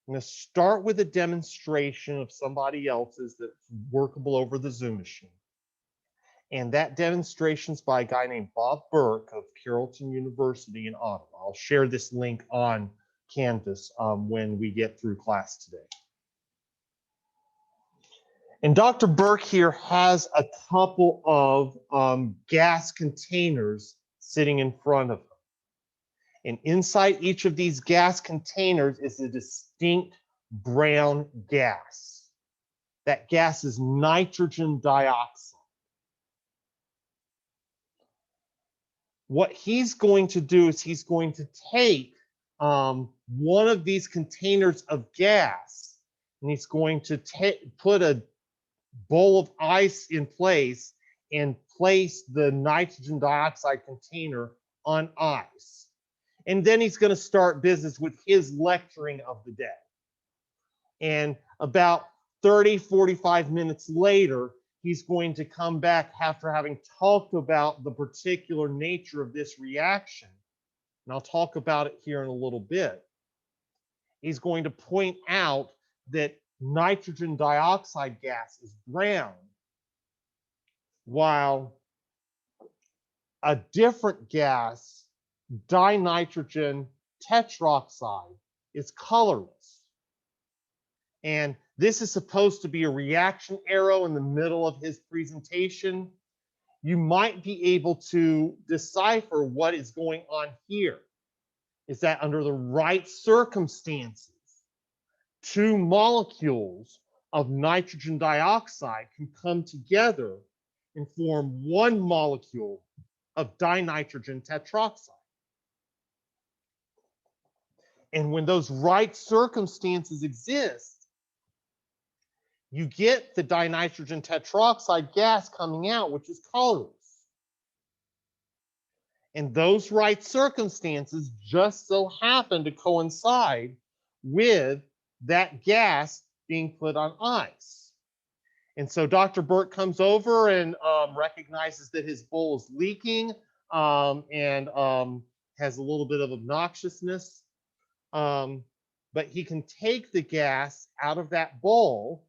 I'm going to start with a demonstration of somebody else's that's workable over the Zoom machine. And that demonstration is by a guy named Bob Burke of Carrollton University in Ottawa. I'll share this link on Canvas when we get through class today. And Dr. Burke here has a couple of gas containers sitting in front of him. And inside each of these gas containers is a distinct brown gas. That gas is nitrogen dioxide. What he's going to do is he's going to take one of these containers of gas, and he's going to put a bowl of ice in place and place the nitrogen dioxide container on ice. And then he's going to start business with his lecturing of the day. And about 30-45 minutes later, he's going to come back after having talked about the particular nature of this reaction. And I'll talk about it here in a little bit. He's going to point out that nitrogen dioxide gas is brown, while a different gas, dinitrogen tetroxide, is colorless. And this is supposed to be a reaction arrow in the middle of his presentation. You might be able to decipher what is going on here. Is that under the right circumstances, two molecules of nitrogen dioxide can come together and form one molecule of dinitrogen tetroxide. And when those right circumstances exist, you get the dinitrogen tetroxide gas coming out, which is colorless. And those right circumstances just so happen to coincide with that gas being put on ice. And so Dr. Burke comes over and recognizes that his bowl is leaking and has a little bit of obnoxiousness. But he can take the gas out of that bowl,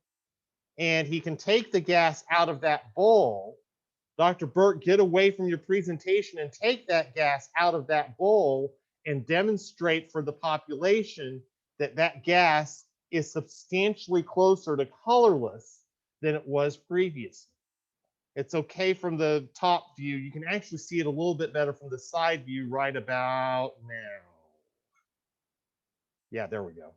and he can take the gas out of that bowl. Dr. Burke, get away from your presentation and take that gas out of that bowl and demonstrate for the population that that gas is substantially closer to colorless than it was previously. It's okay from the top view. You can actually see it a little bit better from the side view right about now. Yeah, there we go.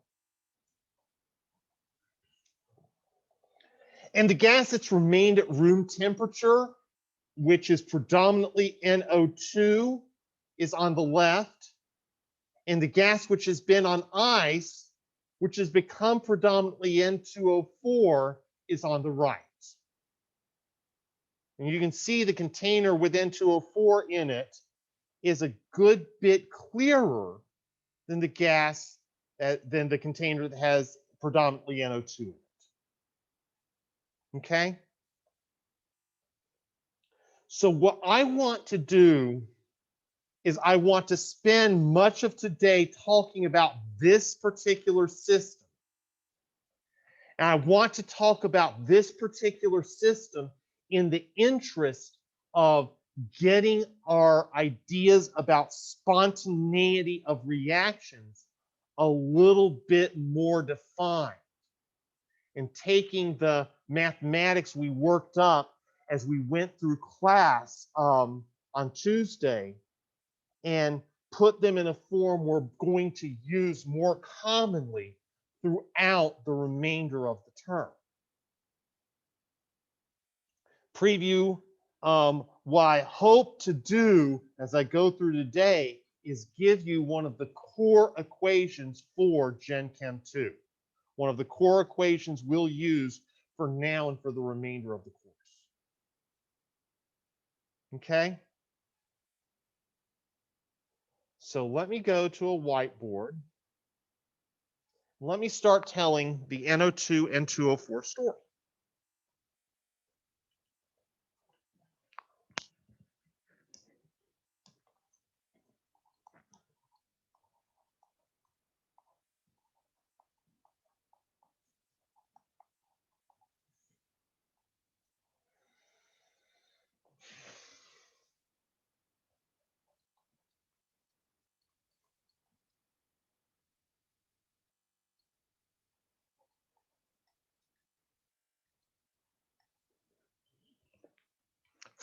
And the gas that's remained at room temperature, which is predominantly NO2, is on the left. And the gas which has been on ice, which has become predominantly N2O4, is on the right. And you can see the container with N2O4 in it is a good bit clearer than the gas, than the container that has predominantly NO2 in it. Okay? So what I want to do is I want to spend much of today talking about this particular system. And I want to talk about this particular system in the interest of getting our ideas about spontaneity of reactions a little bit more defined, and taking the mathematics we worked up as we went through class on Tuesday and put them in a form we're going to use more commonly throughout the remainder of the term. Preview, what I hope to do as I go through today is give you one of the core equations for Gen Chem 2. One of the core equations we'll use for now and for the remainder of the course. Okay? So let me go to a whiteboard. Let me start telling the NO2 N2O4 story.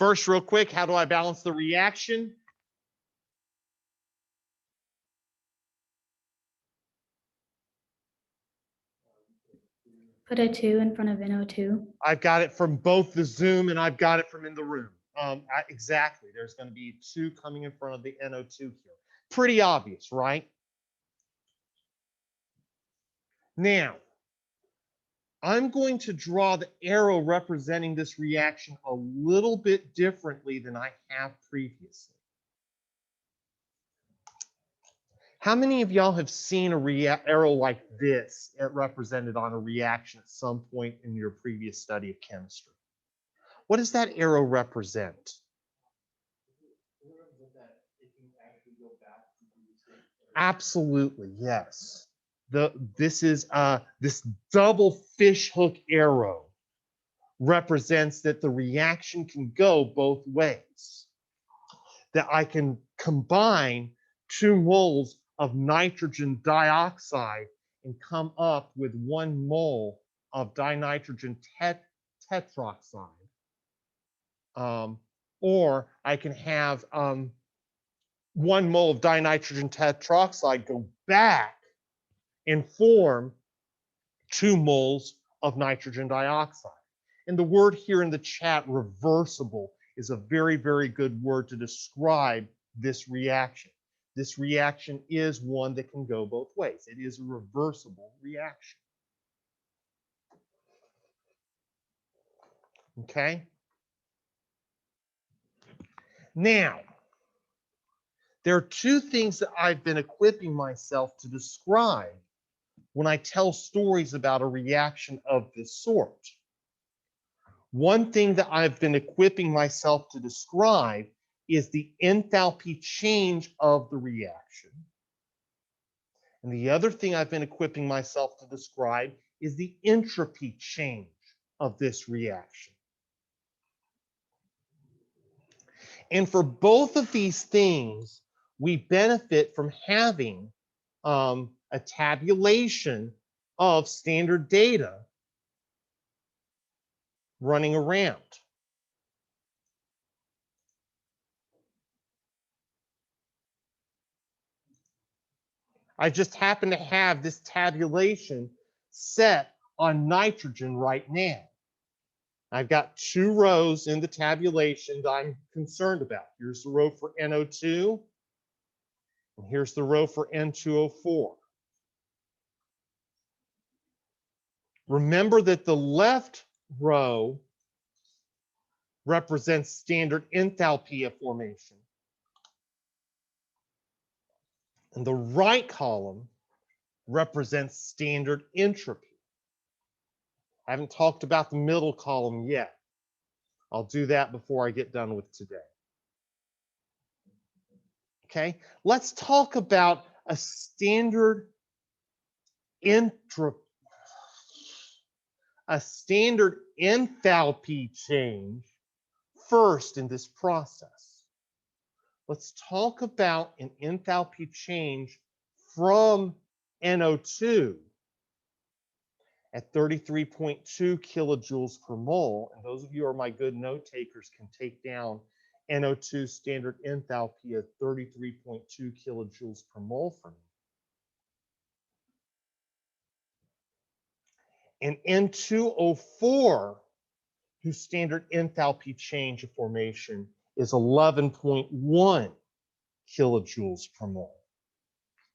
First, real quick, how do I balance the reaction? Put a 2 in front of NO2. I've got it from both the Zoom and I've got it from in the room. Exactly. There's going to be 2 coming in front of the NO2 here. Pretty obvious, right? Now, I'm going to draw the arrow representing this reaction a little bit differently than I have previously. How many of y'all have seen a arrow like this represented on a reaction at some point in your previous study of chemistry? What does that arrow represent? Absolutely, yes. This double fishhook arrow represents that the reaction can go both ways. That I can combine 2 moles of nitrogen dioxide and come up with 1 mole of dinitrogen tetroxide. Or I can have 1 mole of dinitrogen tetroxide go back and form 2 moles of nitrogen dioxide. And the word here in the chat, reversible, is a very, very good word to describe this reaction. This reaction is one that can go both ways. It is a reversible reaction. Okay? Now, there are 2 things that I've been equipping myself to describe when I tell stories about a reaction of this sort. One thing that I've been equipping myself to describe is the enthalpy change of the reaction. And the other thing I've been equipping myself to describe is the entropy change of this reaction. And for both of these things, we benefit from having a tabulation of standard data running around. I just happen to have this tabulation set on nitrogen right now. I've got 2 rows in the tabulation that I'm concerned about. Here's the row for NO2, and here's the row for N2O4. Remember that the left row represents standard enthalpy of formation, and the right column represents standard entropy. I haven't talked about the middle column yet. I'll do that before I get done with today. Okay, let's talk about a standard enthalpy change first in this process. Let's talk about an enthalpy change from NO2 at 33.2 kilojoules per mole. And those of you who are my good note takers can take down NO2 standard enthalpy of 33.2 kilojoules per mole for me. And N2O4, whose standard enthalpy change of formation is 11.1 kilojoules per mole.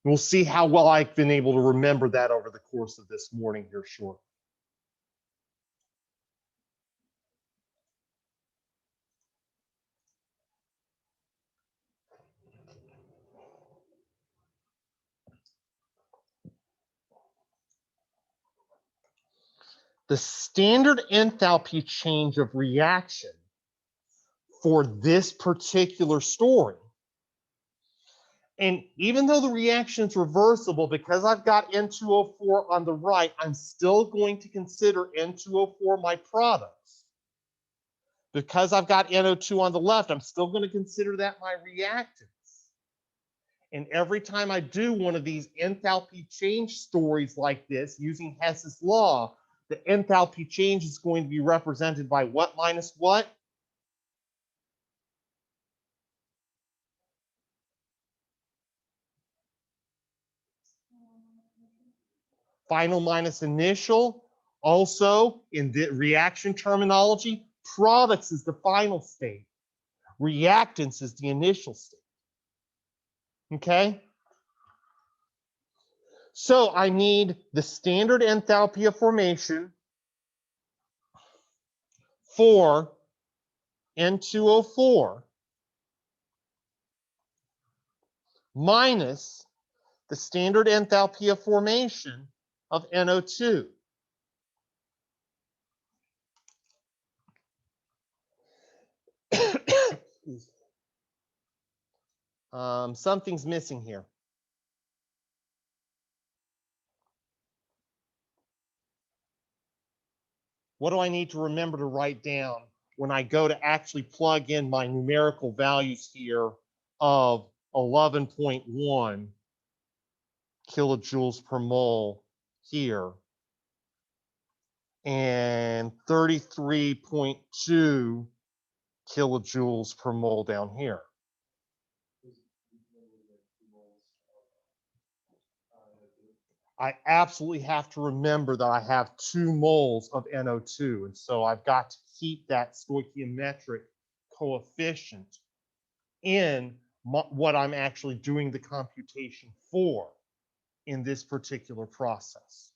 We'll see how well I've been able to remember that over the course of this morning here shortly. The standard enthalpy change of reaction for this particular story, and even though the reaction is reversible, because I've got N2O4 on the right, I'm still going to consider N2O4 my products. Because I've got NO2 on the left, I'm still going to consider that my reactants. And every time I do one of these enthalpy change stories like this, using Hess's law, the enthalpy change is going to be represented by what minus what? Final minus initial. Also, in the reaction terminology, products is the final state. Reactants is the initial state. Okay? So I need the standard enthalpy of formation for N2O4 minus the standard enthalpy of formation of NO2. Something's missing here. What do I need to remember to write down when I go to actually plug in my numerical values here of 11.1 kilojoules per mole here and 33.2 kilojoules per mole down here? I absolutely have to remember that I have 2 moles of NO2. And so I've got to keep that stoichiometric coefficient in what I'm actually doing the computation for in this particular process.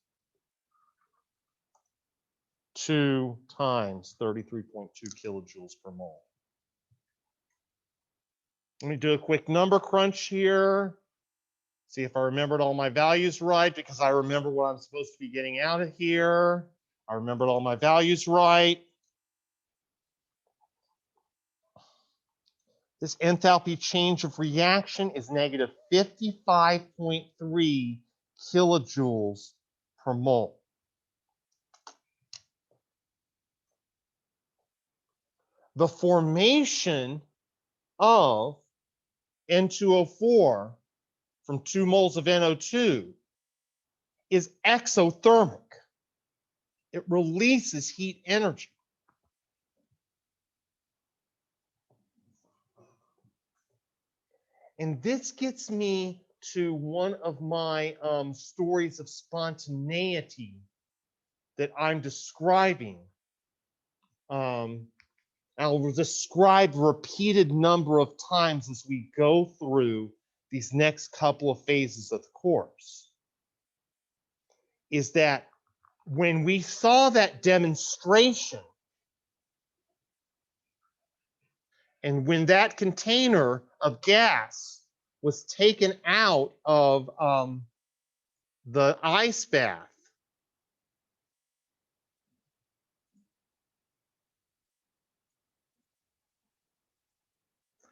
2 times 33.2 kilojoules per mole. Let me do a quick number crunch here. See if I remembered all my values right, because I remember what I'm supposed to be getting out of here. I remembered all my values right. This enthalpy change of reaction is negative 55.3 kilojoules per mole. The formation of N2O4 from 2 moles of NO2 is exothermic. It releases heat energy. And this gets me to one of my stories of spontaneity that I'm describing. I'll describe a repeated number of times as we go through these next couple of phases of the course. Is that when we saw that demonstration, and when that container of gas was taken out of the ice bath,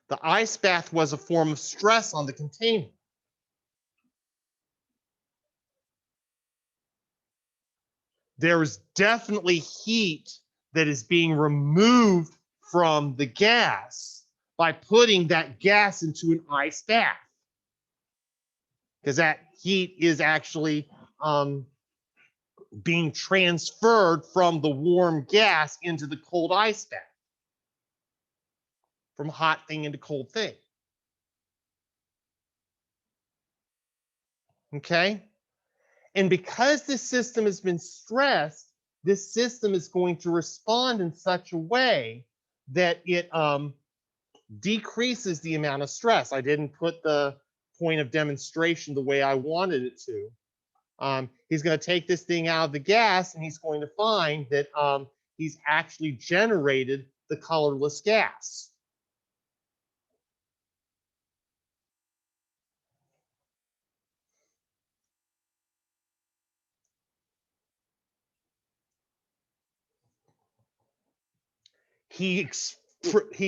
the ice bath was a form of stress on the container. There is definitely heat that is being removed from the gas by putting that gas into an ice bath, because that heat is actually being transferred from the warm gas into the cold ice bath, from hot thing into cold thing. Okay? And because this system has been stressed, this system is going to respond in such a way that it decreases the amount of stress. I didn't put the point of demonstration the way I wanted it to. He's going to take this thing out of the gas, and he's going to find that he's actually generated the colorless gas. He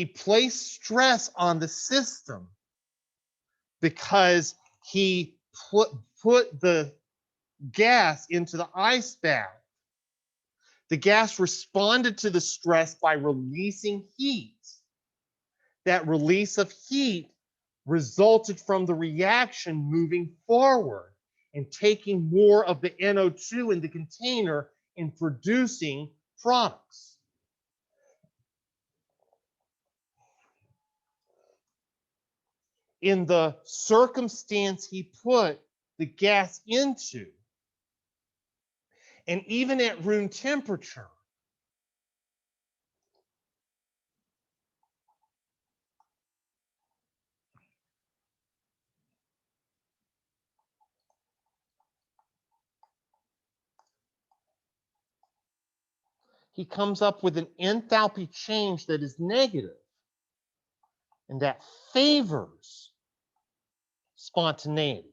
placed stress on the system because he put the gas into the ice bath. The gas responded to the stress by releasing heat. That release of heat resulted from the reaction moving forward and taking more of the NO2 in the container and producing products. In the circumstance he put the gas into, And even at room temperature, he comes up with an enthalpy change that is negative and that favors spontaneity.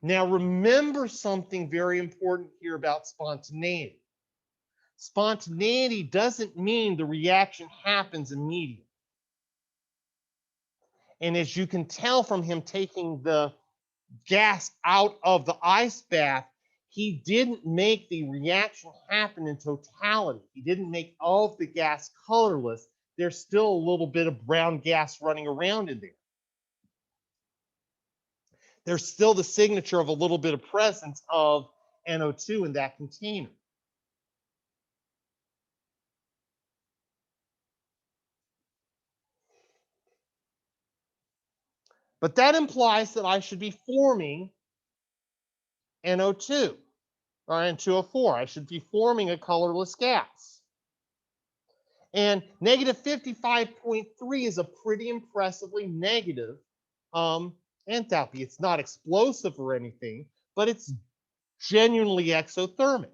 Now, remember something very important here about spontaneity. Spontaneity doesn't mean the reaction happens immediately. And as you can tell from him taking the gas out of the ice bath, he didn't make the reaction happen in totality. He didn't make all of the gas colorless. There's still a little bit of brown gas running around in there. There's still the signature of a little bit of presence of NO2 in that container. But that implies that I should be forming NO2 or N2O4. I should be forming a colorless gas. And negative 55.3 is a pretty impressively negative enthalpy. It's not explosive or anything, but it's genuinely exothermic.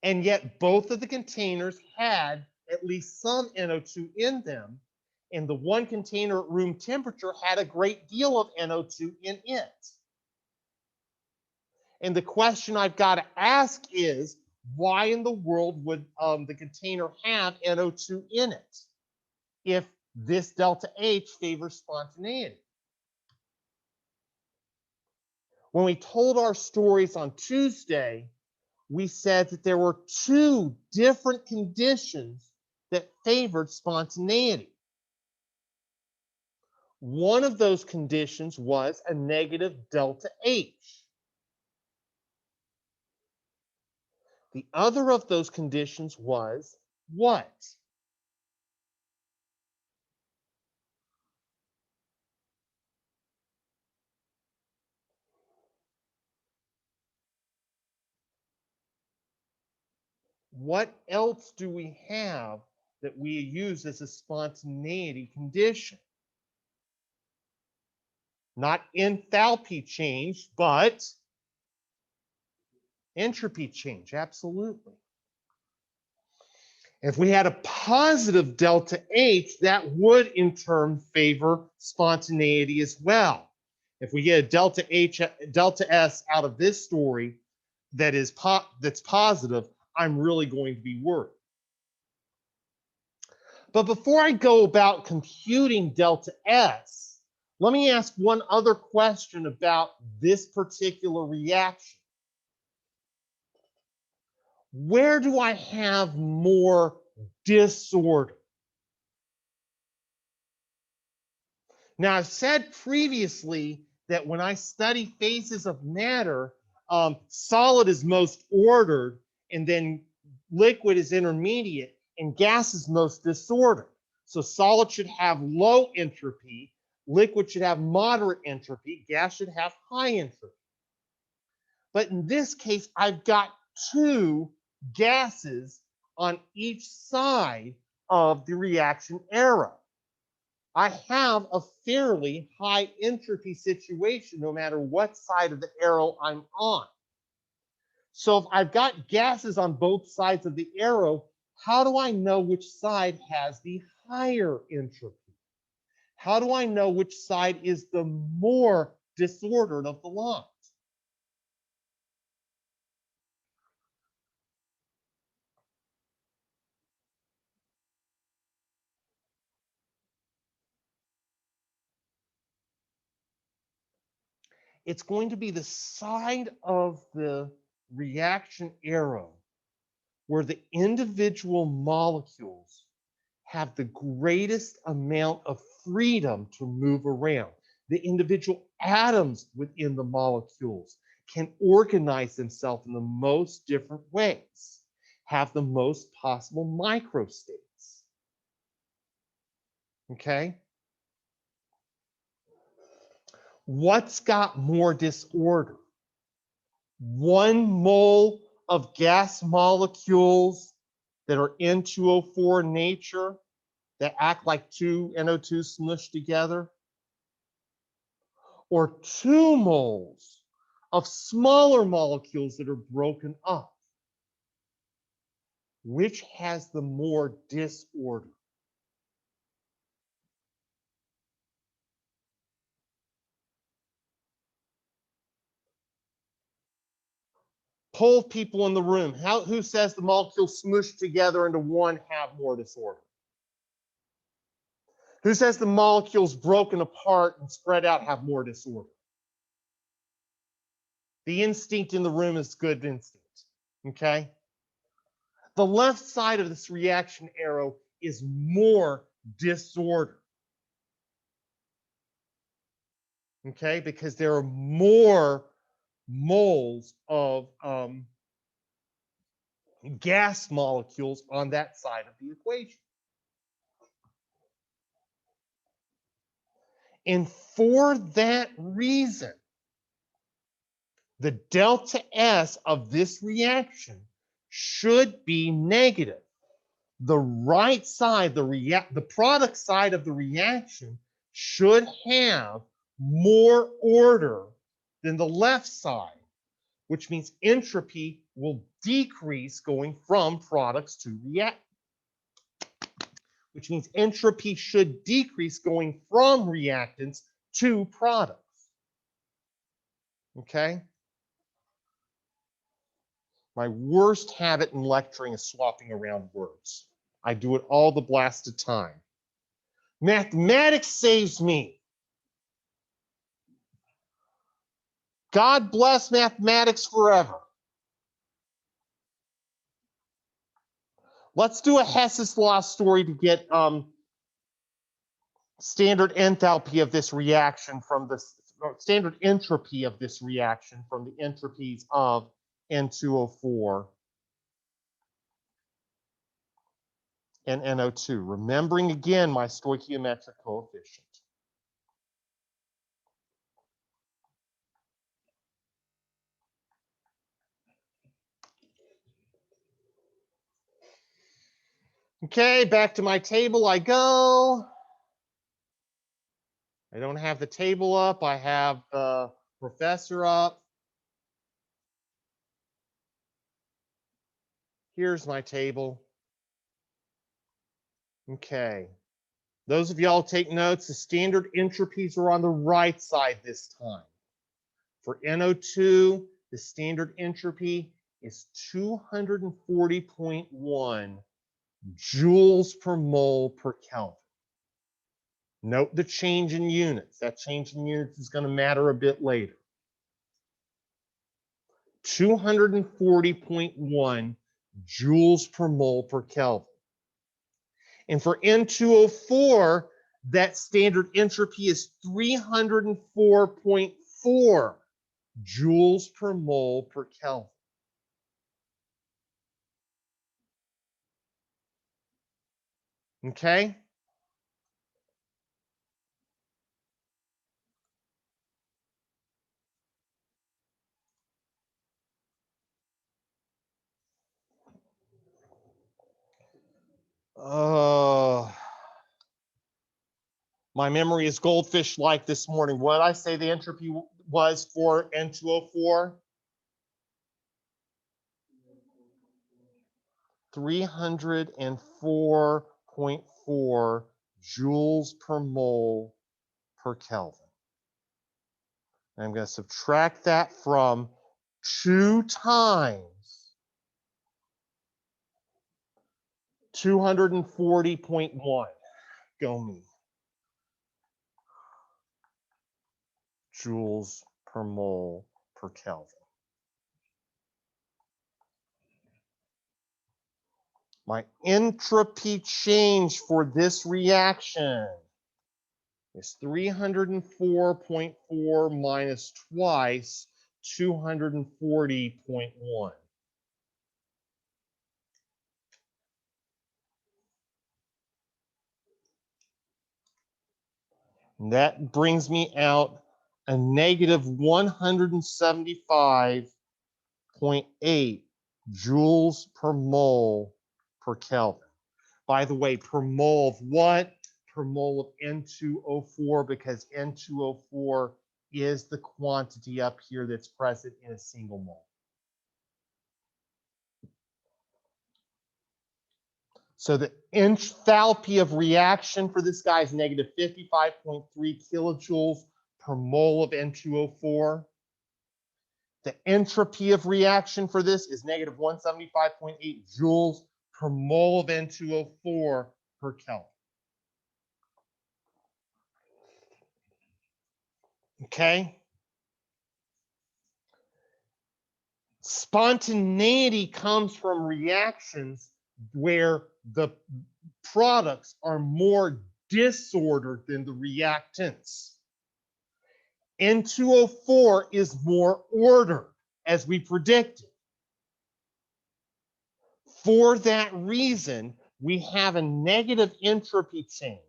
And yet both of the containers had at least some NO2 in them. And the one container at room temperature had a great deal of NO2 in it. And the question I've got to ask is, why in the world would the container have NO2 in it if this delta H favors spontaneity? When we told our stories on Tuesday, we said that there were two different conditions that favored spontaneity. One of those conditions was a negative delta H. The other of those conditions was what? What else do we have that we use as a spontaneity condition? Not enthalpy change, but entropy change, absolutely. If we had a positive delta H, that would in turn favor spontaneity as well. If we get a delta H, delta S out of this story that's positive, I'm really going to be worried. But before I go about computing delta S, let me ask one other question about this particular reaction. Where do I have more disorder? Now, I've said previously that when I study phases of matter, solid is most ordered, and then liquid is intermediate, and gas is most disordered. So solid should have low entropy, liquid should have moderate entropy, gas should have high entropy. But in this case, I've got two gases on each side of the reaction arrow. I have a fairly high entropy situation no matter what side of the arrow I'm on. So if I've got gases on both sides of the arrow, how do I know which side has the higher entropy? How do I know which side is the more disordered of the lines? It's going to be the side of the reaction arrow where the individual molecules have the greatest amount of freedom to move around. The individual atoms within the molecules can organize themselves in the most different ways. have the most possible microstates. Okay? What's got more disorder? 1 mole of gas molecules that are N2O4 in nature that act like 2 NO2 smushed together, or 2 moles of smaller molecules that are broken up? Which has the more disorder? Poll people in the room. Who says the molecules smushed together into one have more disorder? Who says the molecules broken apart and spread out have more disorder? The instinct in the room is good instinct, okay? The left side of this reaction arrow is more disorder, okay? Because there are more moles of gas molecules on that side of the equation. And for that reason, the delta S of this reaction should be negative. The right side, the product side of the reaction should have more order than the left side, which means entropy will decrease going from products to react. Which means entropy should decrease going from reactants to products. Okay? My worst habit in lecturing is swapping around words. I do it all the blasted time. Mathematics saves me. God bless mathematics forever. Let's do a Hess's law story to get standard enthalpy of this reaction from the standard entropy of this reaction from the entropies of N2O4 and NO2. Remembering again my stoichiometric coefficient. Okay, back to my table I go. I don't have the table up. I have the professor up. Here's my table. Okay. Those of y'all take notes. The standard entropies are on the right side this time. For NO2, the standard entropy is 240.1 joules per mole per Kelvin. Note the change in units. That change in units is going to matter a bit later. 240.1 joules per mole per Kelvin. And for N2O4, that standard entropy is 304.4 joules per mole per Kelvin. Okay? My memory is goldfish-like this morning. What did I say the entropy was for N2O4? 304.4 joules per mole per Kelvin. And I'm going to subtract that from 2 times 240.1. Go me. Joules per mole per Kelvin. My entropy change for this reaction is 304.4 minus twice 240.1. And that brings me out a negative 175.8 joules per mole per Kelvin. By the way, per mole of what? Per mole of N2O4, because N2O4 is the quantity up here that's present in a single mole. So the enthalpy of reaction for this guy is negative 55.3 kilojoules per mole of N2O4. The entropy of reaction for this is negative 175.8 joules per mole of N2O4 per Kelvin. Okay? Spontaneity comes from reactions where the products are more disordered than the reactants. N2O4 is more ordered, as we predicted. For that reason, we have a negative entropy change.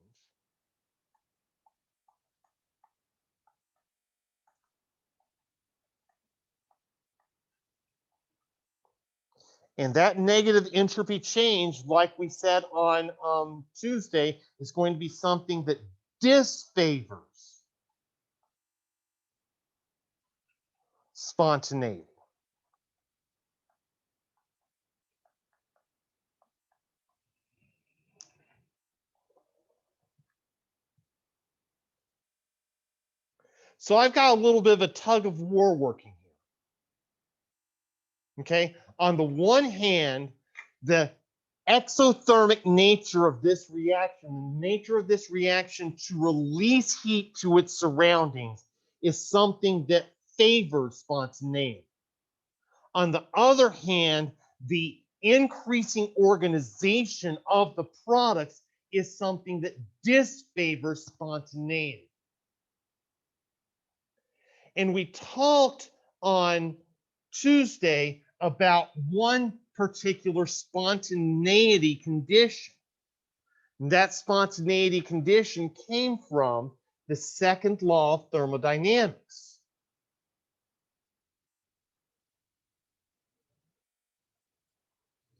And that negative entropy change, like we said on Tuesday, is going to be something that disfavors spontaneity. So I've got a little bit of a tug of war working here. Okay, on the one hand, the exothermic nature of this reaction, the nature of this reaction to release heat to its surroundings, is something that favors spontaneity. On the other hand, the increasing organization of the products is something that disfavors spontaneity. And we talked on Tuesday about one particular spontaneity condition. And that spontaneity condition came from the second law of thermodynamics.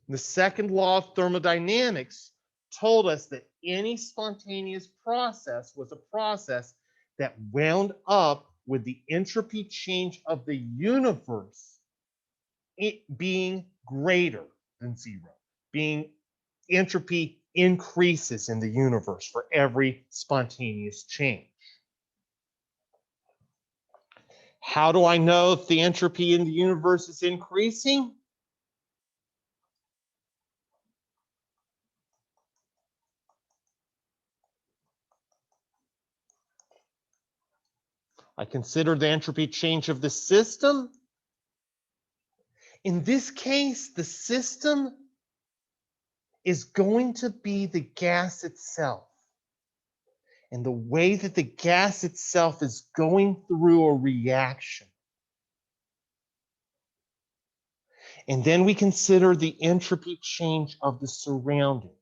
The second law of thermodynamics told us that any spontaneous process was a process that wound up with the entropy change of the universe it being greater than zero, being entropy increases in the universe for every spontaneous change. How do I know if the entropy in the universe is increasing? I consider the entropy change of the system. In this case, the system is going to be the gas itself. And the way that the gas itself is going through a reaction. And then we consider the entropy change of the surroundings.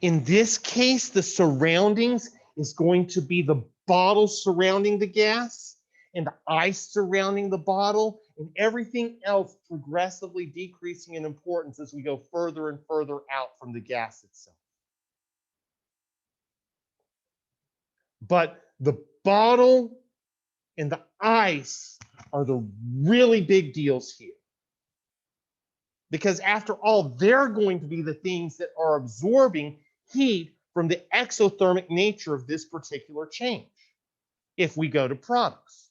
In this case, the surroundings is going to be the bottle surrounding the gas and the ice surrounding the bottle and everything else progressively decreasing in importance as we go further and further out from the gas itself. But the bottle and the ice are the really big deals here. Because after all, they're going to be the things that are absorbing heat from the exothermic nature of this particular change, if we go to products.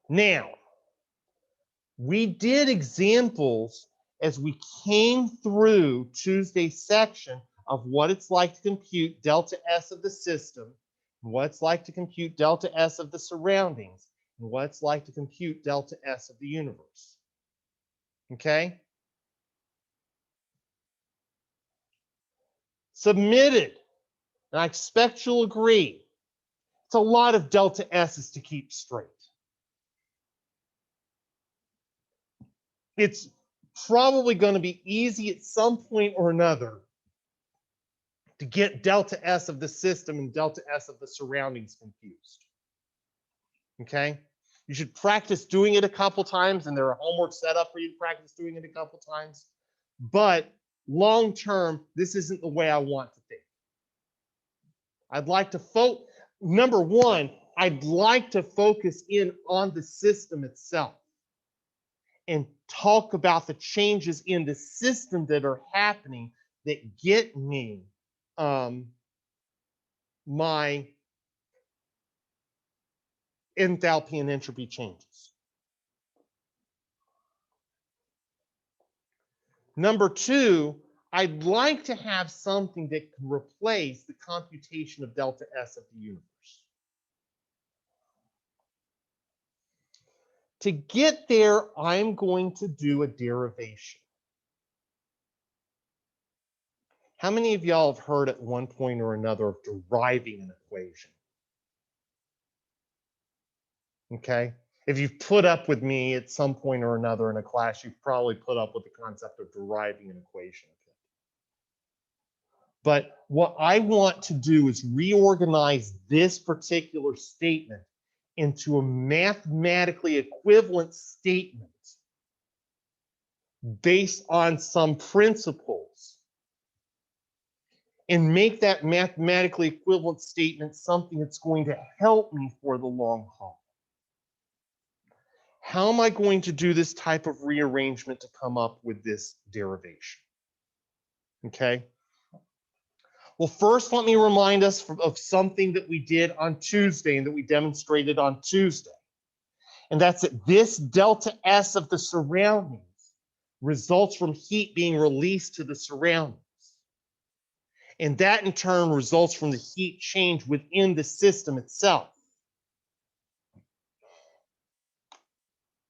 Now, we did examples as we came through Tuesday's section of what it's like to compute delta S of the system, and what it's like to compute delta S of the surroundings, and what it's like to compute delta S of the universe. Okay? Submitted, and I expect you'll agree, It's a lot of delta S's to keep straight. It's probably going to be easy at some point or another to get delta S of the system and delta S of the surroundings confused. Okay? You should practice doing it a couple times, and there are homework set up for you to practice doing it a couple times. But long term, this isn't the way I want to think. I'd like to number one, I'd like to focus in on the system itself and talk about the changes in the system that are happening that get me my enthalpy and entropy changes. Number two, I'd like to have something that can replace the computation of delta S of the universe. To get there, I'm going to do a derivation. How many of y'all have heard at one point or another of deriving an equation? Okay. If you've put up with me at some point or another in a class, you've probably put up with the concept of deriving an equation. But what I want to do is reorganize this particular statement into a mathematically equivalent statement based on some principles and make that mathematically equivalent statement something that's going to help me for the long haul. How am I going to do this type of rearrangement to come up with this derivation? Okay. Well, first, let me remind us of something that we did on Tuesday and that we demonstrated on Tuesday. And that's that this delta S of the surroundings results from heat being released to the surroundings. And that in turn results from the heat change within the system itself.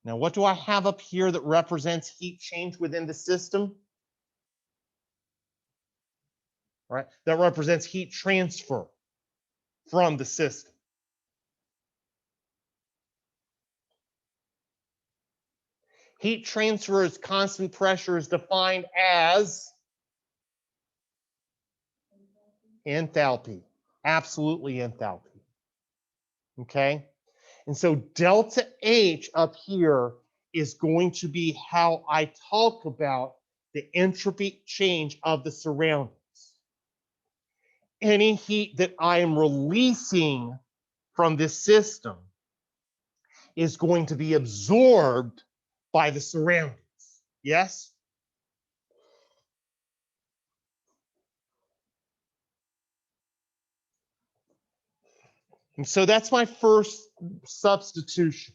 Now, what do I have up here that represents heat change within the system? Right? That represents heat transfer from the system. Heat transfer as constant pressure is defined as enthalpy. Absolutely enthalpy. Okay? And so delta H up here is going to be how I talk about the entropy change of the surroundings. Any heat that I am releasing from this system is going to be absorbed by the surroundings. Yes? And so that's my first substitution.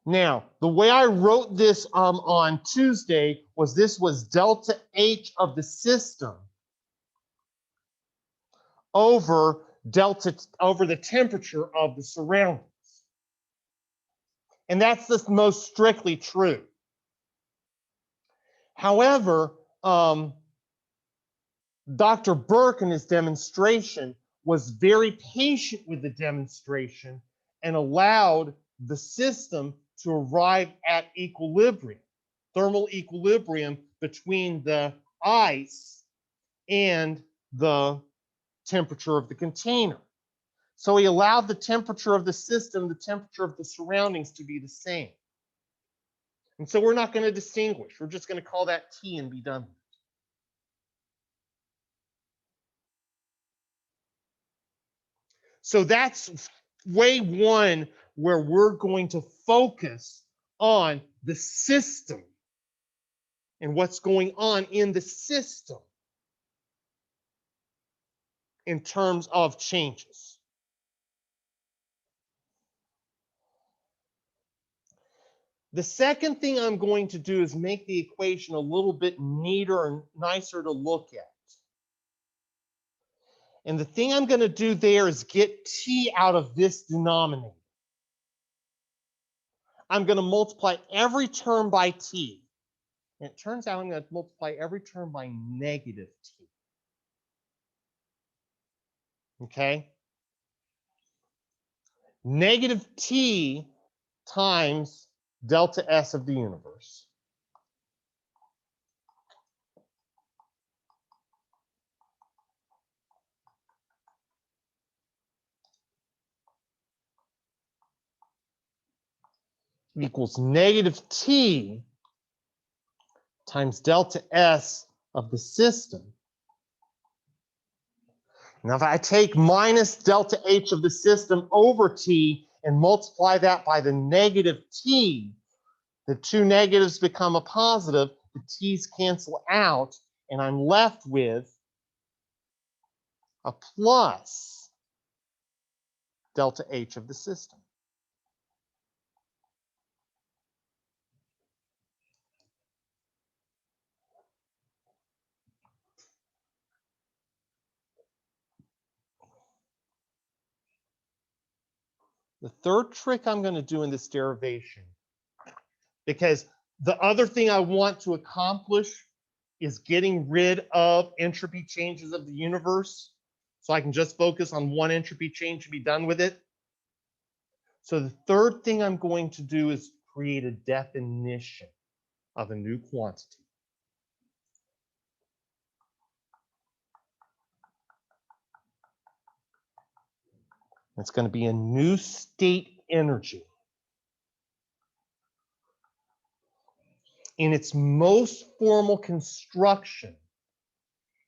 Now, the way I wrote this on Tuesday was this was delta H of the system over the temperature of the surroundings. And that's the most strictly true. However, Dr. Burke in his demonstration was very patient with the demonstration and allowed the system to arrive at equilibrium, thermal equilibrium between the ice and the temperature of the container. So he allowed the temperature of the system, the temperature of the surroundings to be the same. And so we're not going to distinguish. We're just going to call that T and be done with it. So that's way one where we're going to focus on the system and what's going on in the system in terms of changes. The second thing I'm going to do is make the equation a little bit neater and nicer to look at. And the thing I'm going to do there is get t out of this denominator. I'm going to multiply every term by t. And it turns out I'm going to multiply every term by negative t. Okay? Negative t times delta S of the universe. Equals negative t times delta S of the system. Now, if I take minus delta H of the system over t and multiply that by the negative t, the two negatives become a positive, the t's cancel out, and I'm left with a plus delta H of the system. The third trick I'm going to do in this derivation, because the other thing I want to accomplish is getting rid of entropy changes of the universe, so I can just focus on one entropy change and be done with it. So the third thing I'm going to do is create a definition of a new quantity. It's going to be a new state energy. In its most formal construction,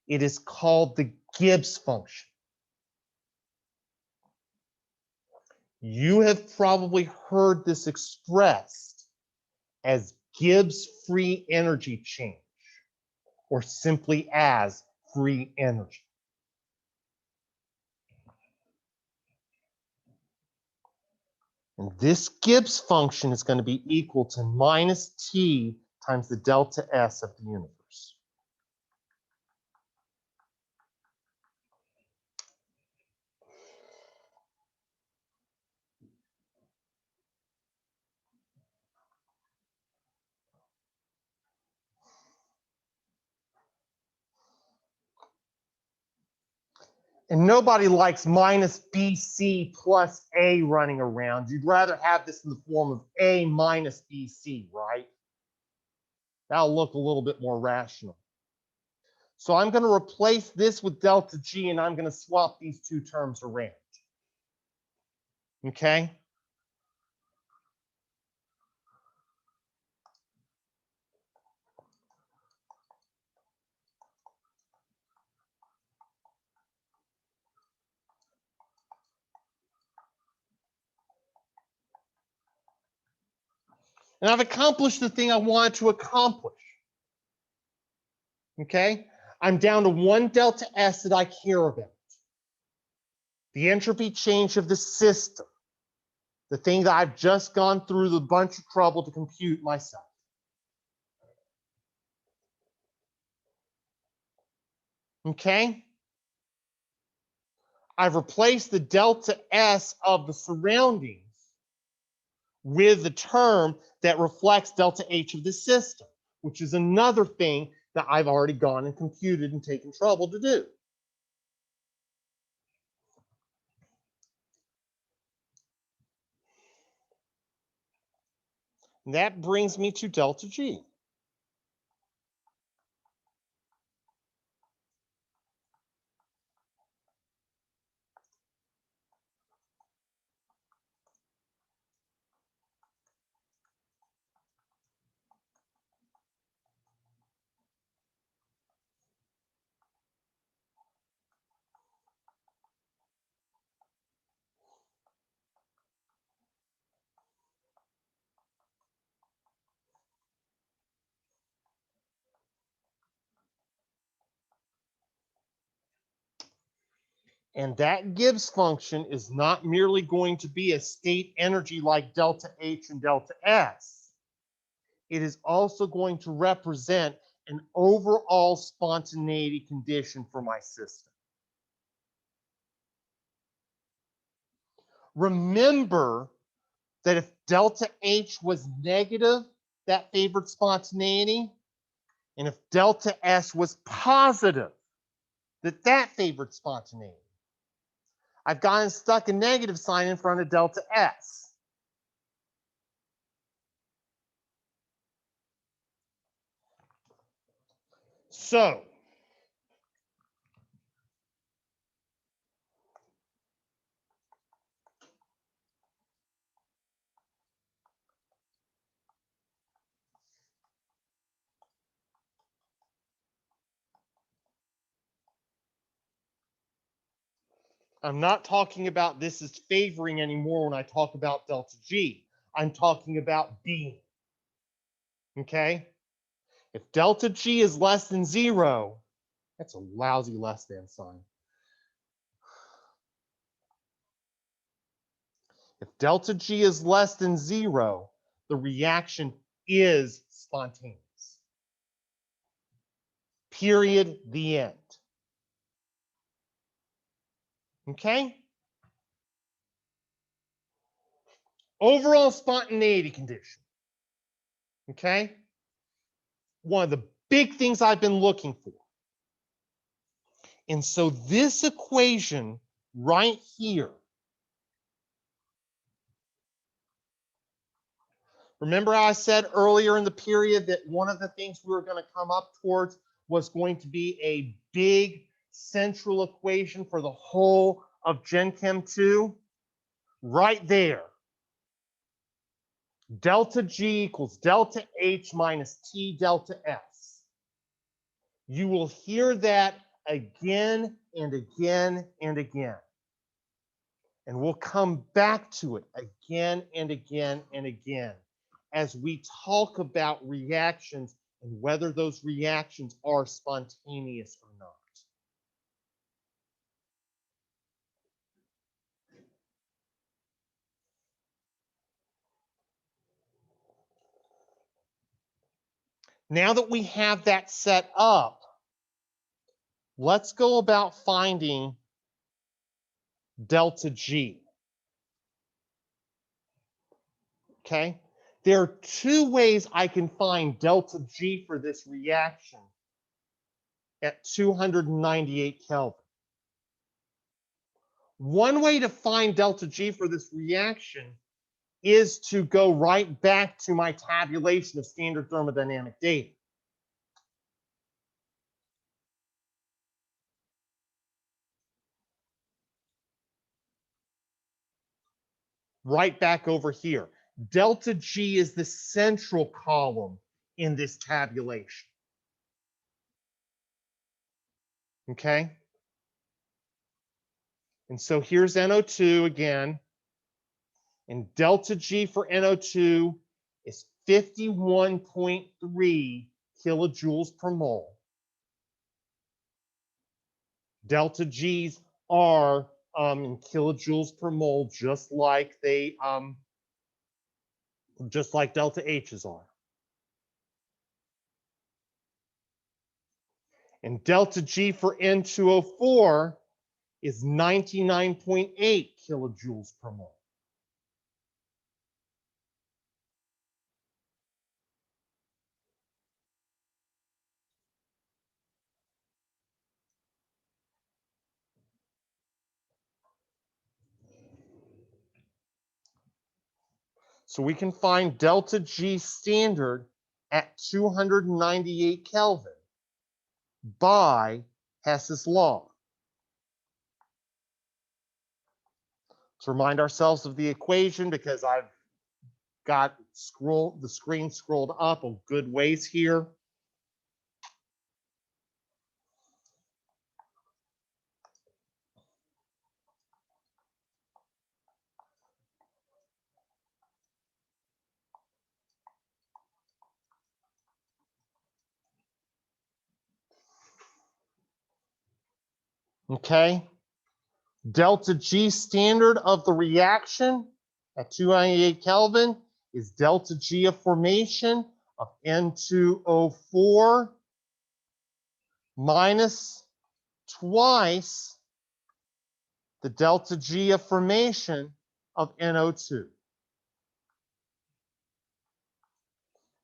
it is called the Gibbs function. You have probably heard this expressed as Gibbs free energy change, or simply as free energy. And this Gibbs function is going to be equal to minus t times the delta S of the universe. And nobody likes minus BC plus A running around. You'd rather have this in the form of A minus BC, right? That'll look a little bit more rational. So I'm going to replace this with delta G, and I'm going to swap these two terms around. Okay? And I've accomplished the thing I wanted to accomplish. Okay? I'm down to one delta S that I care about. The entropy change of the system. The thing that I've just gone through the bunch of trouble to compute myself. Okay? I've replaced the delta S of the surroundings with the term that reflects delta H of the system, which is another thing that I've already gone and computed and taken trouble to do. And that brings me to delta G. And that Gibbs function is not merely going to be a state energy like delta H and delta S. It is also going to represent an overall spontaneity condition for my system. Remember that if delta H was negative, that favored spontaneity, and if delta S was positive, that favored spontaneity. I've gotten stuck a negative sign in front of delta S. So, I'm not talking about this as favoring anymore when I talk about delta G. I'm talking about being. Okay? If delta G is less than 0, that's a lousy less than sign. If delta G is less than 0, the reaction is spontaneous. Period, the end. Okay? Overall spontaneity condition. Okay? One of the big things I've been looking for. And so this equation right here, remember I said earlier in the period that one of the things we were going to come up towards was going to be a big central equation for the whole of Gen Chem 2? Right there. Delta G equals delta H minus T delta S. You will hear that again and again and again. And we'll come back to it again and again and again as we talk about reactions and whether those reactions are spontaneous or not. Now that we have that set up, let's go about finding delta G. Okay? There are two ways I can find delta G for this reaction at 298 Kelvin. One way to find delta G for this reaction is to go right back to my tabulation of standard thermodynamic data. Right back over here. Delta G is the central column in this tabulation. Okay? And so here's NO2 again. And delta G for NO2 is 51.3 kilojoules per mole. Delta G's are in kilojoules per mole, just like delta H's are. And delta G for N2O4 is 99.8 kilojoules per mole. So we can find delta G standard at 298 Kelvin by Hess's law. Let's remind ourselves of the equation because I've got the screen scrolled up a good ways here. Okay. Delta G standard of the reaction at 298 Kelvin is delta G of formation of N2O4 minus twice the delta G of formation of NO2.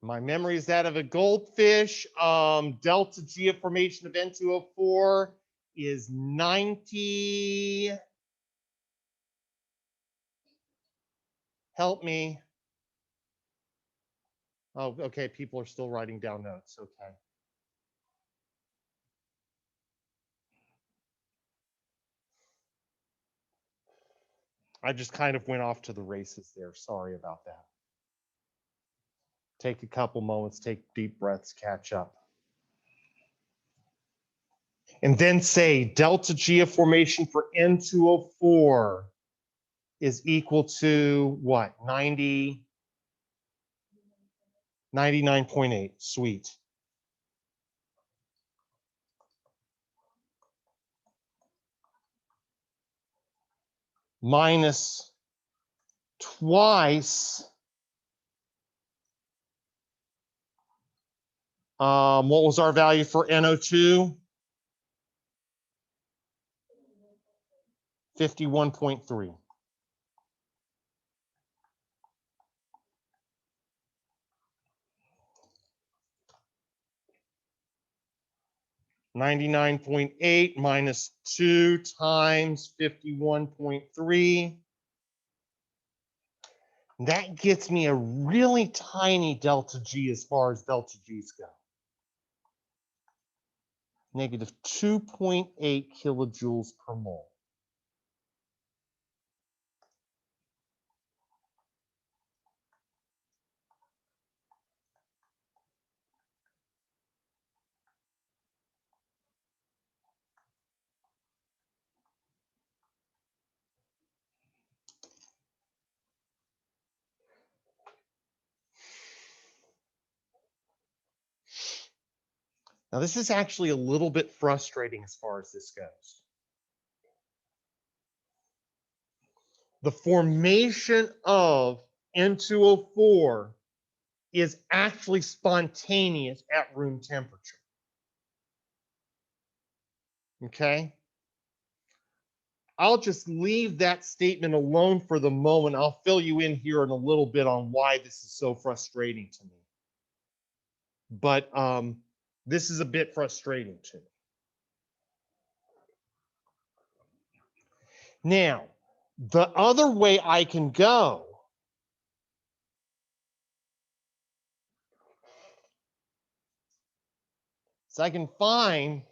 My memory is that of a goldfish. Delta G of formation of N2O4 is 90. Help me. Oh, okay. People are still writing down notes. Okay. I just kind of went off to the races there. Sorry about that. Take a couple moments, take deep breaths, catch up. And then say delta G of formation for N2O4 is equal to what? 99.8. Sweet. Minus twice what was our value for NO2? 51.3. $99.8 minus 2 times 51.3. That gets me a really tiny delta G as far as delta G's go. Negative 2.8 kilojoules per mole. Now, this is actually a little bit frustrating as far as this goes. The formation of N2O4 is actually spontaneous at room temperature. Okay? I'll just leave that statement alone for the moment. I'll fill you in here in a little bit on why this is so frustrating to me. But this is a bit frustrating to me. Now, the other way I can go is I can find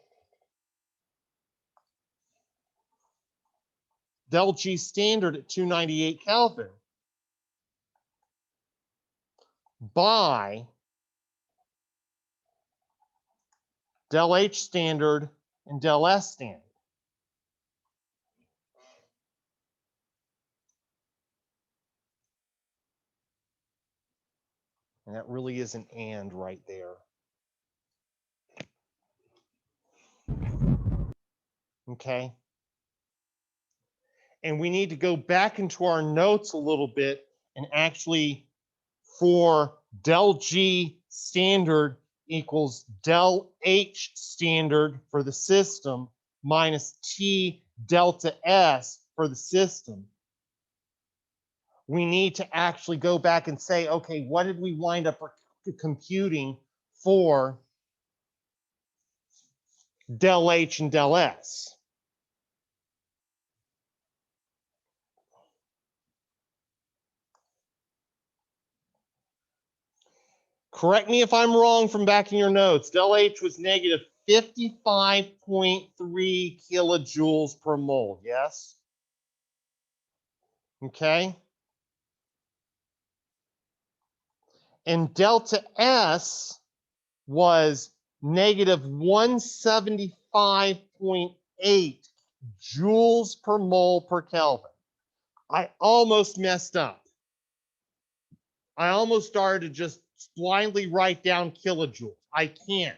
del G standard at 298 Kelvin by del H standard and del S standard. And that really is an and right there. Okay. And we need to go back into our notes a little bit and actually for del G standard equals del H standard for the system minus T delta S for the system. We need to actually go back and say, okay, what did we wind up computing for del H and del S? Correct me if I'm wrong from back in your notes. Del H was negative 55.3 kilojoules per mole, yes? Okay. And delta S was negative 175.8 joules per mole per Kelvin. I almost messed up. I almost started to just blindly write down kilojoules. I can't.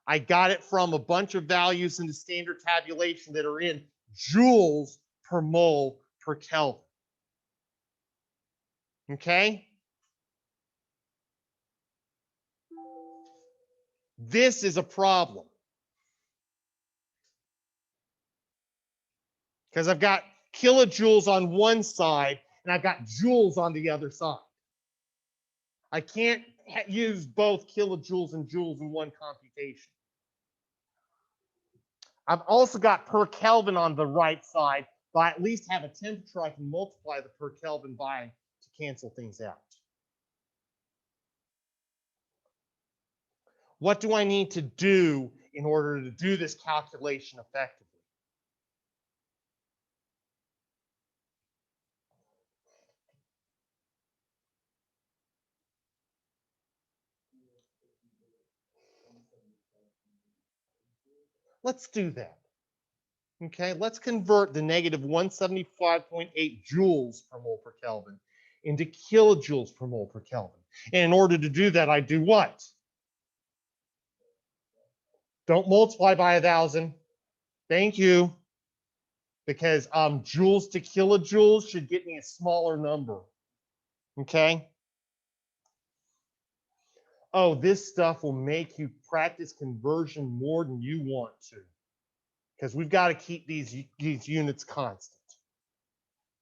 I got it from a bunch of values in the standard tabulation that are in joules per mole per Kelvin. Okay? This is a problem. Because I've got kilojoules on one side and I've got joules on the other side. I can't use both kilojoules and joules in one computation. I've also got per Kelvin on the right side, but I at least have a temperature I can multiply the per Kelvin by to cancel things out. What do I need to do in order to do this calculation effectively? Let's do that. Okay, let's convert the negative 175.8 joules per mole per Kelvin into kilojoules per mole per Kelvin. And in order to do that, I do what? Don't multiply by 1,000. Thank you. Because joules to kilojoules should get me a smaller number. Okay. Oh, this stuff will make you practice conversion more than you want to. Because we've got to keep these units constant.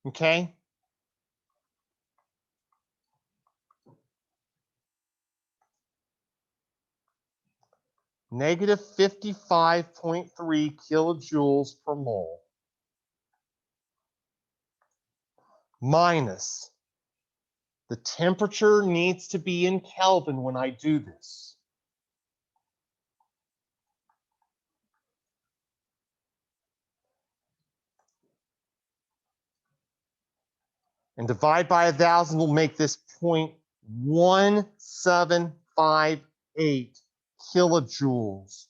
Okay. Negative 55.3 kilojoules per mole minus the temperature needs to be in Kelvin when I do this. And divide by 1,000 will make this 0.1758 kilojoules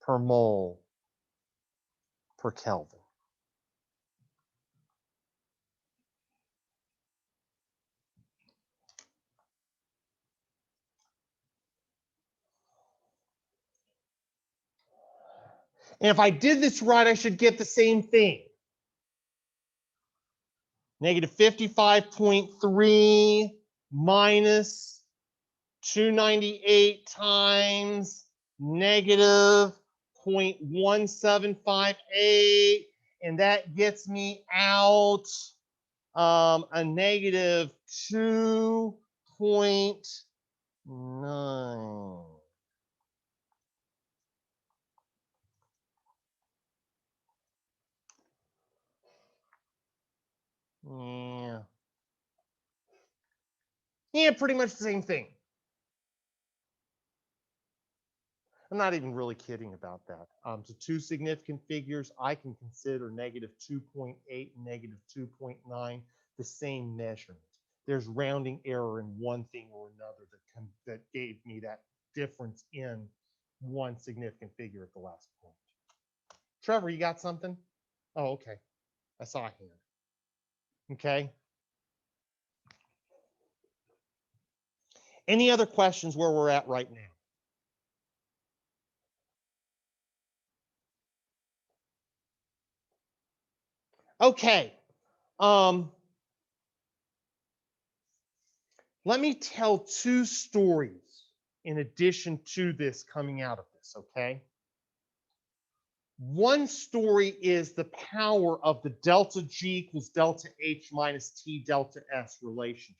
per mole per Kelvin. And if I did this right, I should get the same thing. Negative 55.3 minus 298 times negative 0.1758, and that gets me out a negative 2.9. Yeah, pretty much the same thing. I'm not even really kidding about that. So two significant figures, I can consider negative 2.8 and negative 2.9 the same measurement. There's rounding error in one thing or another that gave me that difference in one significant figure at the last point. Trevor, you got something? Oh, okay. I saw a hand. Okay. Any other questions where we're at right now? Okay. Let me tell two stories in addition to this coming out of this, okay? One story is the power of the delta G equals delta H minus T delta S relationship.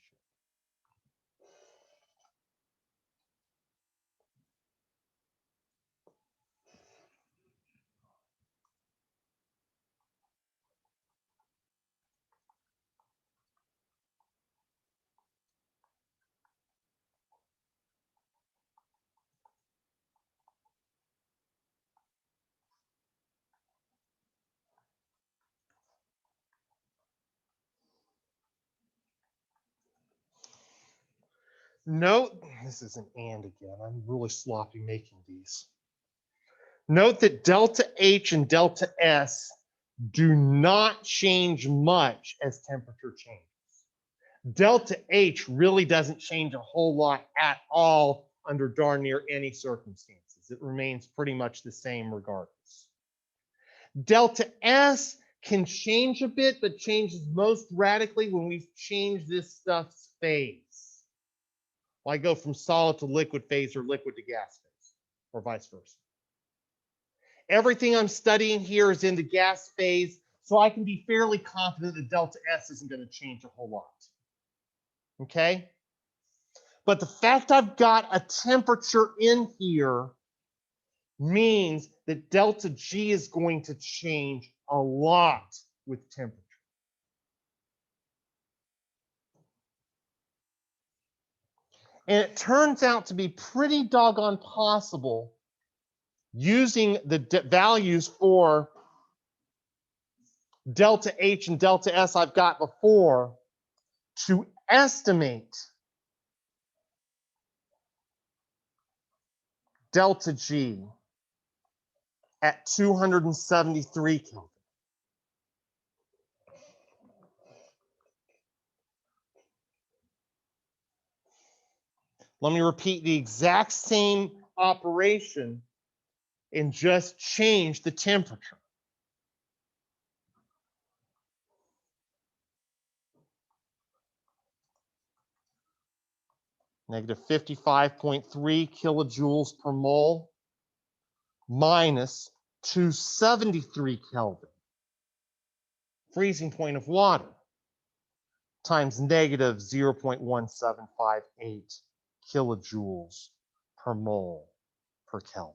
Note, this is an and again. I'm really sloppy making these. Note that delta H and delta S do not change much as temperature changes. Delta H really doesn't change a whole lot at all under darn near any circumstances. It remains pretty much the same regardless. Delta S can change a bit, but changes most radically when we change this stuff's phase. Well, I go from solid to liquid phase or liquid to gas phase, or vice versa. Everything I'm studying here is in the gas phase, so I can be fairly confident that delta S isn't going to change a whole lot. Okay? But the fact I've got a temperature in here means that delta G is going to change a lot with temperature. And it turns out to be pretty doggone possible using the values for delta H and delta S I've got before to estimate delta G at 273 Kelvin. Let me repeat the exact same operation and just change the temperature. Negative 55.3 kilojoules per mole minus 273 Kelvin, freezing point of water, times negative 0.1758 kilojoules per mole per Kelvin.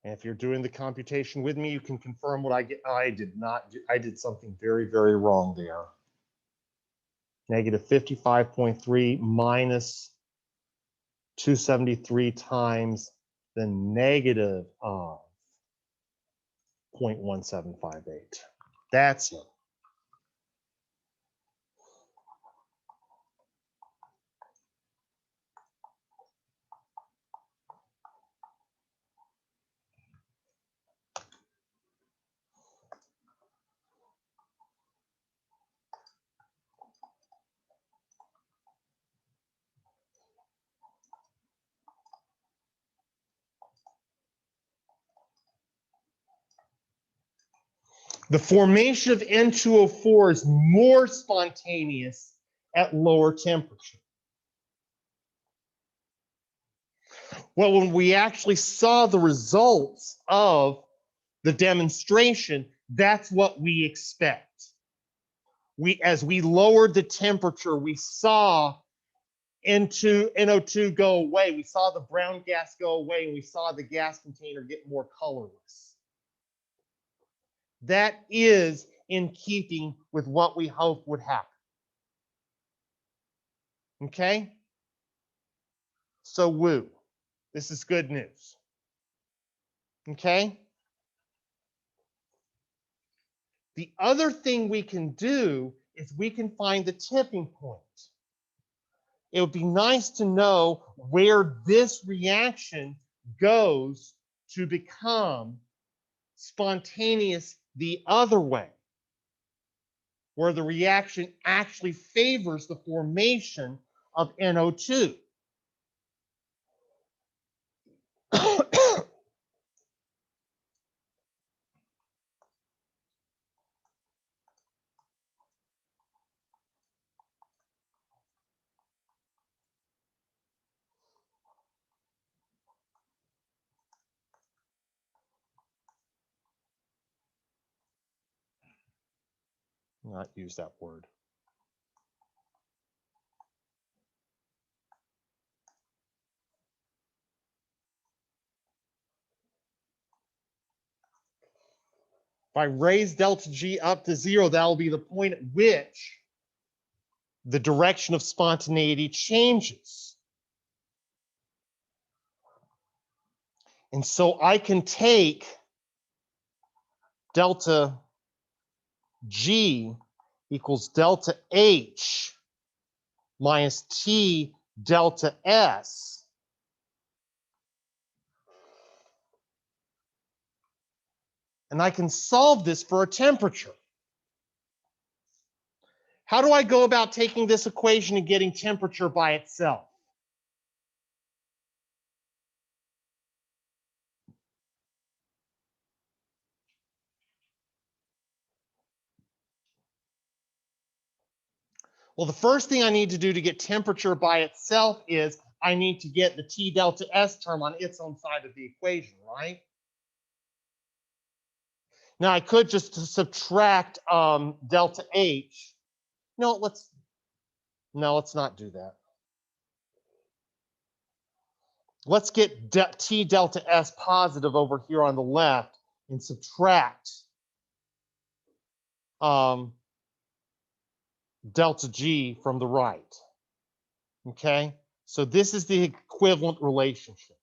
And if you're doing the computation with me, you can confirm what I get. I did not do, I did something very, very wrong there. Negative 55.3 minus 273 times the negative of 0.1758. That's it. The formation of N2O4 is more spontaneous at lower temperature. Well, when we actually saw the results of the demonstration, that's what we expect. As we lowered the temperature, we saw NO2 go away. We saw the brown gas go away, and we saw the gas container get more colorless. That is in keeping with what we hope would happen. Okay? So woo. This is good news. Okay? The other thing we can do is we can find the tipping point. It would be nice to know where this reaction goes to become spontaneous the other way, where the reaction actually favors the formation of NO2. Not use that word. If I raise delta G up to 0, that will be the point at which the direction of spontaneity changes. And so I can take delta G equals delta H minus T delta S. And I can solve this for a temperature. How do I go about taking this equation and getting temperature by itself? Well, the first thing I need to do to get temperature by itself is I need to get the T delta S term on its own side of the equation, right? Now I could just subtract delta H. No, let's not do that. Let's get T delta S positive over here on the left and subtract delta G from the right. Okay, so this is the equivalent relationship.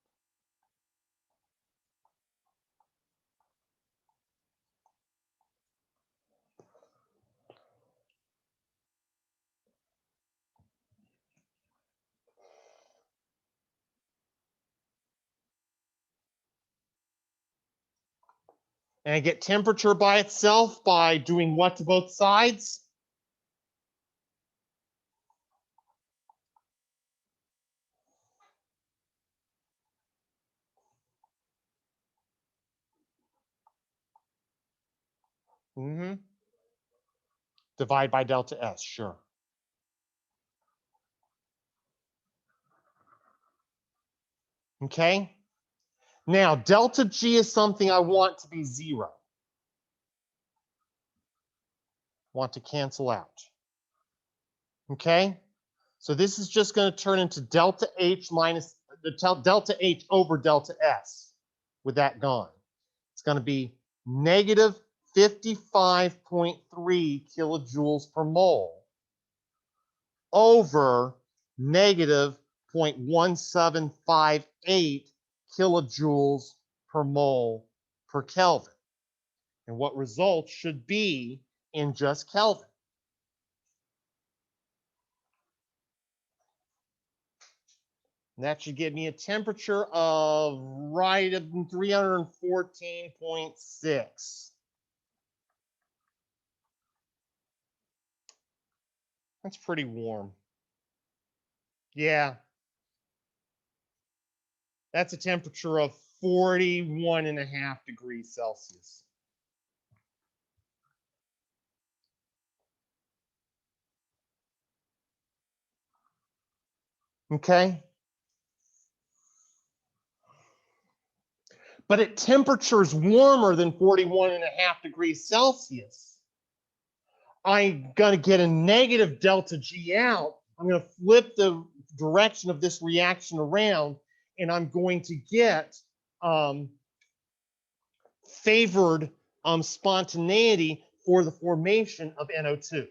And I get temperature by itself by doing what to both sides? Divide by delta S, sure. Okay. Now, delta G is something I want to be 0. Want to cancel out. Okay. So this is just going to turn into delta H minus the delta H over delta S with that gone. It's going to be negative 55.3 kilojoules per mole over negative 0.1758 kilojoules per mole per Kelvin. And what results should be in just Kelvin. And that should give me a temperature of right at 314.6. That's pretty warm. Yeah. That's a temperature of 41.5 degrees Celsius. Okay. But at temperatures warmer than 41.5 degrees Celsius, I'm going to get a negative delta G out. I'm going to flip the direction of this reaction around, and I'm going to get favored spontaneity for the formation of NO2.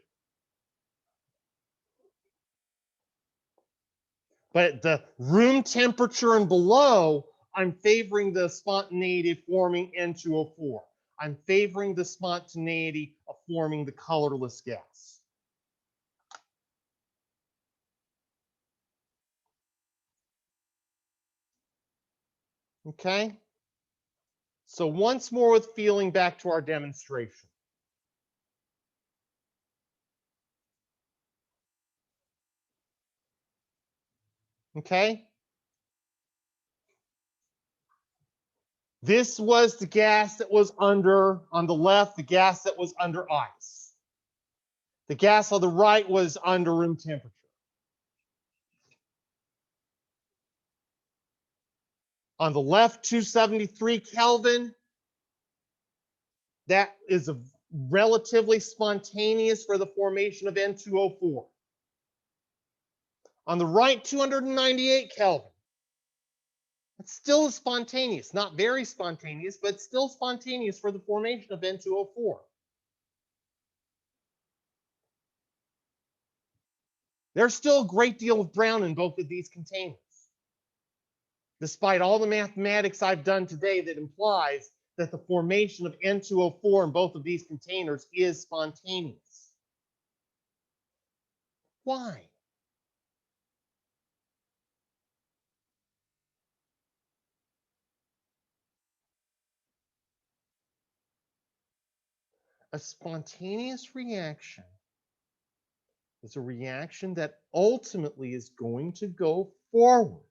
But at the room temperature and below, I'm favoring the spontaneity of forming N2O4. I'm favoring the spontaneity of forming the colorless gas. Okay? So once more with feeling, back to our demonstration. Okay? This was the gas that was under, on the left, the gas that was under ice. The gas on the right was under room temperature. On the left, 273 Kelvin. That is a relatively spontaneous for the formation of N2O4. On the right, 298 Kelvin. It's still spontaneous, not very spontaneous, but still spontaneous for the formation of N2O4. There's still a great deal of brown in both of these containers, despite all the mathematics I've done today that implies that the formation of N2O4 in both of these containers is spontaneous. Why? A spontaneous reaction is a reaction that ultimately is going to go forward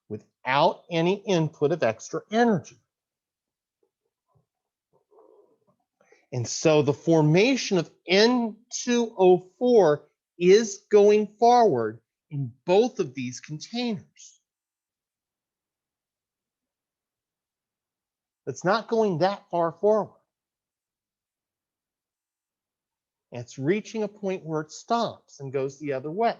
without any input of extra energy. And so the formation of N2O4 is going forward in both of these containers. It's not going that far forward. It's reaching a point where it stops and goes the other way.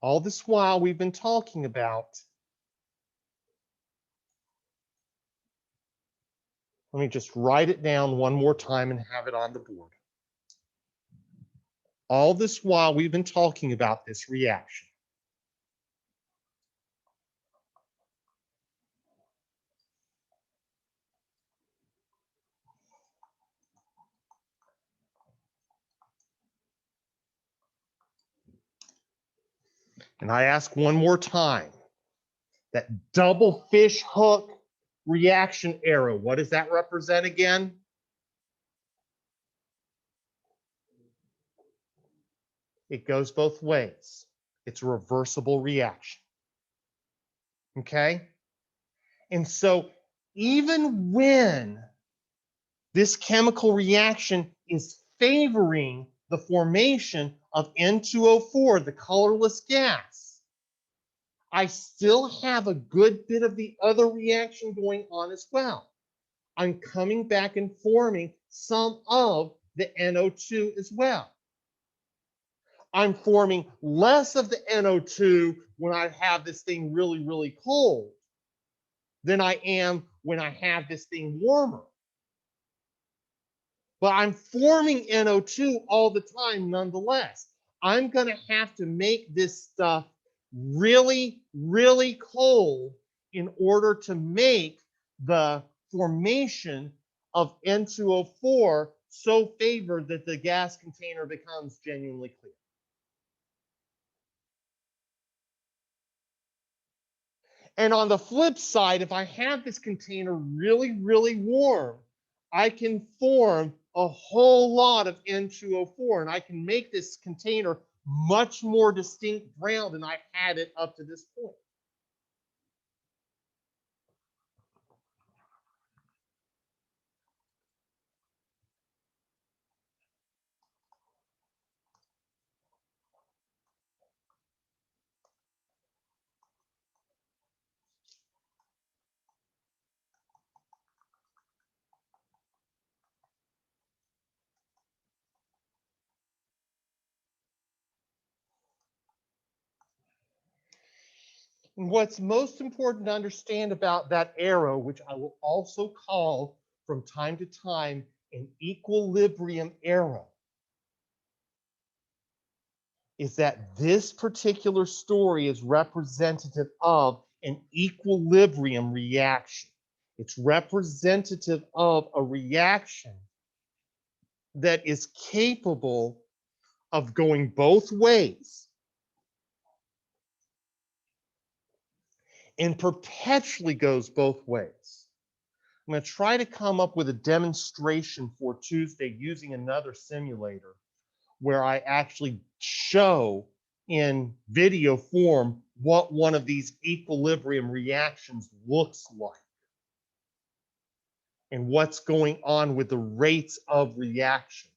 All this while we've been talking about, let me just write it down one more time and have it on the board. All this while we've been talking about this reaction. And I ask one more time, that double fish hook reaction arrow, what does that represent again? It goes both ways. It's a reversible reaction. Okay? And so even when this chemical reaction is favoring the formation of N2O4, the colorless gas, I still have a good bit of the other reaction going on as well. I'm coming back and forming some of the NO2 as well. I'm forming less of the NO2 when I have this thing really, really cold than I am when I have this thing warmer. But I'm forming NO2 all the time nonetheless. I'm going to have to make this stuff really, really cold in order to make the formation of N2O4 so favored that the gas container becomes genuinely clear. And on the flip side, if I have this container really, really warm, I can form a whole lot of N2O4, and I can make this container much more distinct brown than I had it up to this point. And what's most important to understand about that arrow, which I will also call from time to time an equilibrium arrow, is that this particular story is representative of an equilibrium reaction. It's representative of a reaction that is capable of going both ways and perpetually goes both ways. I'm going to try to come up with a demonstration for Tuesday using another simulator where I actually show in video form what one of these equilibrium reactions looks like and what's going on with the rates of reaction.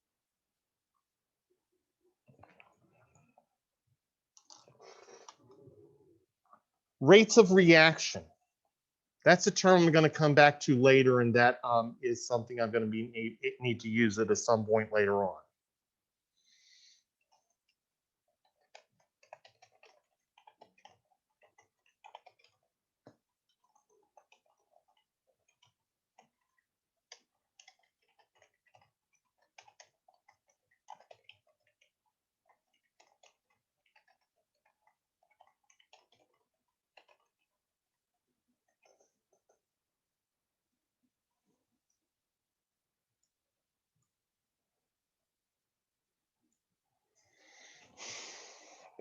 Rates of reaction. That's a term I'm going to come back to later, and that is something I'm going to need to use it at some point later on.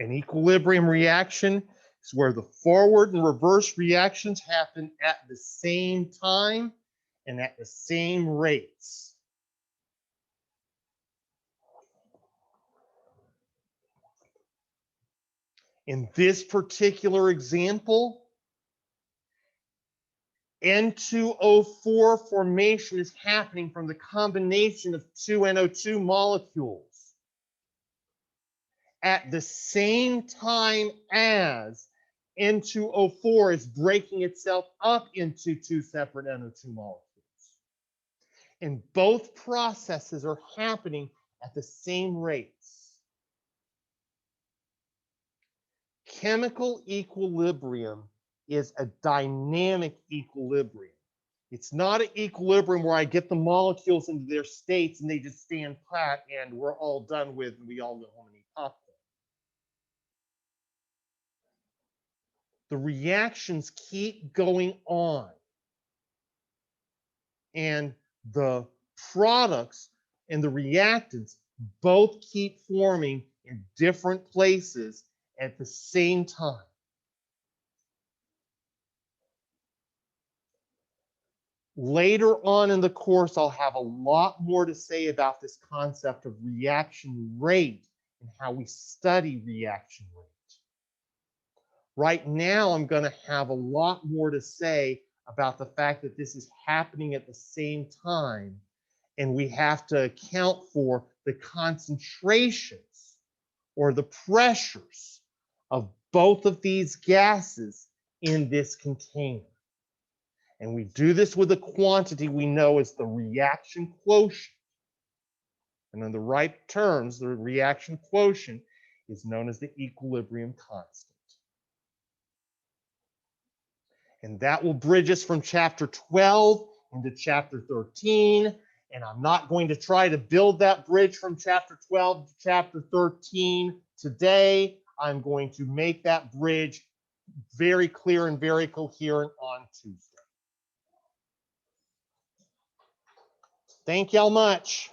An equilibrium reaction is where the forward and reverse reactions happen at the same time and at the same rates. In this particular example, N2O4 formation is happening from the combination of two NO2 molecules at the same time as N2O4 is breaking itself up into two separate NO2 molecules. And both processes are happening at the same rates. Chemical equilibrium is a dynamic equilibrium. It's not an equilibrium where I get the molecules into their states and they just stand pat and we're all done with and we all go home and eat popcorn. The reactions keep going on. And the products and the reactants both keep forming in different places at the same time. Later on in the course, I'll have a lot more to say about this concept of reaction rate and how we study reaction rate. Right now, I'm going to have a lot more to say about the fact that this is happening at the same time, and we have to account for the concentrations or the pressures of both of these gases in this container. And we do this with a quantity we know as the reaction quotient. And in the right terms, the reaction quotient is known as the equilibrium constant. And that will bridge us from chapter 12 into chapter 13. And I'm not going to try to build that bridge from chapter 12 to chapter 13 today. I'm going to make that bridge very clear and very coherent on Tuesday. Thank y'all much.